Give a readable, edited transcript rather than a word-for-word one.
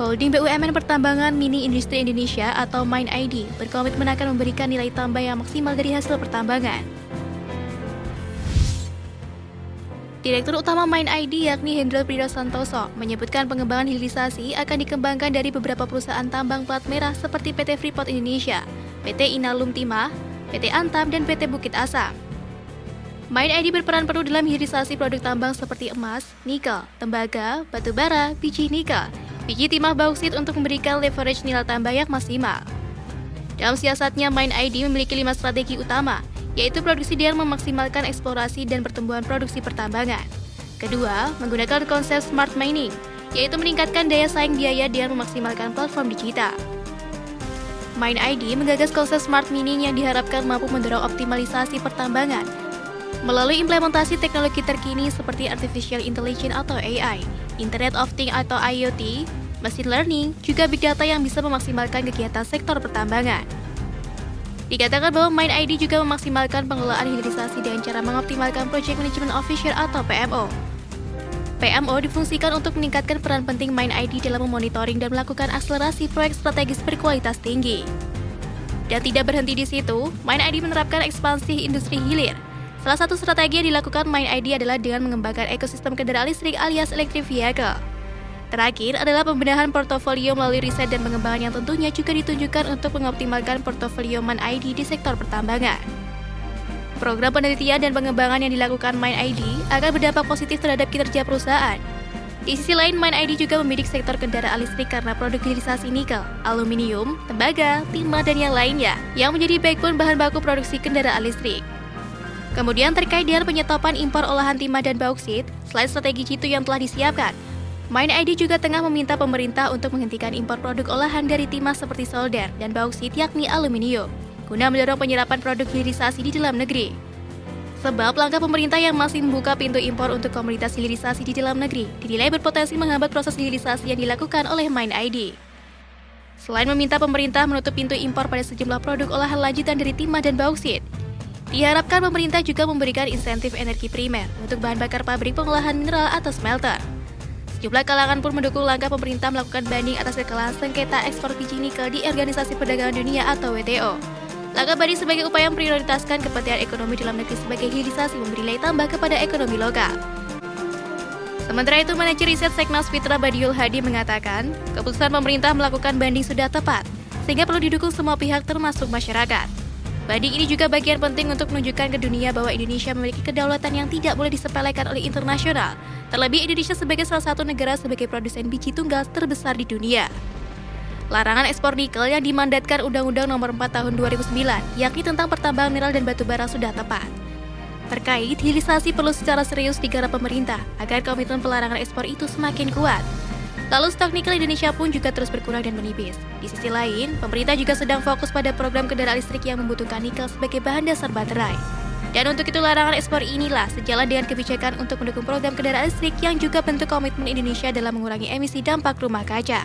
Holding BUMN Pertambangan Mini Industri Indonesia atau MindID berkomitmen akan memberikan nilai tambah yang maksimal dari hasil pertambangan. Direktur Utama MindID yakni Hendral Priyo Santoso menyebutkan pengembangan hilirisasi akan dikembangkan dari beberapa perusahaan tambang plat merah seperti PT Freeport Indonesia, PT Inalum Timah, PT Antam, dan PT Bukit Asam. MindID berperan penuh dalam hilirisasi produk tambang seperti emas, nikel, tembaga, batu bara, biji nikel, biji timah bauksit untuk memberikan leverage nilai tambah yang maksimal. Dalam siasatnya, MindID memiliki 5 strategi utama, yaitu produksi dengan memaksimalkan eksplorasi dan pertumbuhan produksi pertambangan. Kedua, menggunakan konsep smart mining, yaitu meningkatkan daya saing biaya dengan memaksimalkan platform digital. MindID menggagas konsep smart mining yang diharapkan mampu mendorong optimalisasi pertambangan melalui implementasi teknologi terkini seperti Artificial Intelligence atau AI, Internet of Things atau IoT, Machine Learning, juga Big Data yang bisa memaksimalkan kegiatan sektor pertambangan. Dikatakan bahwa MindID juga memaksimalkan pengelolaan hilirisasi dengan cara mengoptimalkan Project Management Officer atau PMO. PMO difungsikan untuk meningkatkan peran penting MindID dalam memonitoring dan melakukan akselerasi proyek strategis berkualitas tinggi. Dan tidak berhenti di situ, MindID menerapkan ekspansi industri hilir. Salah satu strategi yang dilakukan MindID adalah dengan mengembangkan ekosistem kendaraan listrik alias electric vehicle. Terakhir adalah pembenahan portofolio melalui riset dan pengembangan yang tentunya juga ditunjukkan untuk mengoptimalkan portofolio MindID di sektor pertambangan. Program penelitian dan pengembangan yang dilakukan MindID akan berdampak positif terhadap kinerja perusahaan. Di sisi lain, MindID juga membidik sektor kendaraan listrik karena produk hilirisasi nikel, aluminium, tembaga, timah, dan yang lainnya yang menjadi backbone bahan baku produksi kendaraan listrik. Kemudian terkait dengan penyetopan impor olahan timah dan bauksit, selain strategi jitu yang telah disiapkan, MindID juga tengah meminta pemerintah untuk menghentikan impor produk olahan dari timah seperti solder dan bauksit yakni aluminium, guna mendorong penyerapan produk hilirisasi di dalam negeri. Sebab langkah pemerintah yang masih membuka pintu impor untuk komoditas hilirisasi di dalam negeri dinilai berpotensi menghambat proses hilirisasi yang dilakukan oleh MindID. Selain meminta pemerintah menutup pintu impor pada sejumlah produk olahan lanjutan dari timah dan bauksit, diharapkan pemerintah juga memberikan insentif energi primer untuk bahan bakar pabrik pengolahan mineral atau smelter. Sejumlah kalangan pun mendukung langkah pemerintah melakukan banding atas kekalahan sengketa ekspor biji nikel di Organisasi Perdagangan Dunia atau WTO. Langkah banding sebagai upaya memprioritaskan kepentingan ekonomi dalam negeri sebagai hilirisasi memberi nilai tambah kepada ekonomi lokal. Sementara itu, manajer riset Seknas Fitra Badiul Hadi mengatakan, keputusan pemerintah melakukan banding sudah tepat, sehingga perlu didukung semua pihak termasuk masyarakat. Banding ini juga bagian penting untuk menunjukkan ke dunia bahwa Indonesia memiliki kedaulatan yang tidak boleh disepelekan oleh internasional. Terlebih Indonesia sebagai salah satu negara sebagai produsen biji tunggal terbesar di dunia. Larangan ekspor nikel yang dimandatkan Undang-Undang Nomor 4 Tahun 2009, yakni tentang pertambangan mineral dan batu bara sudah tepat. Terkait hilirisasi perlu secara serius digarap pemerintah agar komitmen pelarangan ekspor itu semakin kuat. Lalu stok nikel Indonesia pun juga terus berkurang dan menipis. Di sisi lain, pemerintah juga sedang fokus pada program kendaraan listrik yang membutuhkan nikel sebagai bahan dasar baterai. Dan untuk itu larangan ekspor inilah sejalan dengan kebijakan untuk mendukung program kendaraan listrik yang juga bentuk komitmen Indonesia dalam mengurangi emisi dampak rumah kaca.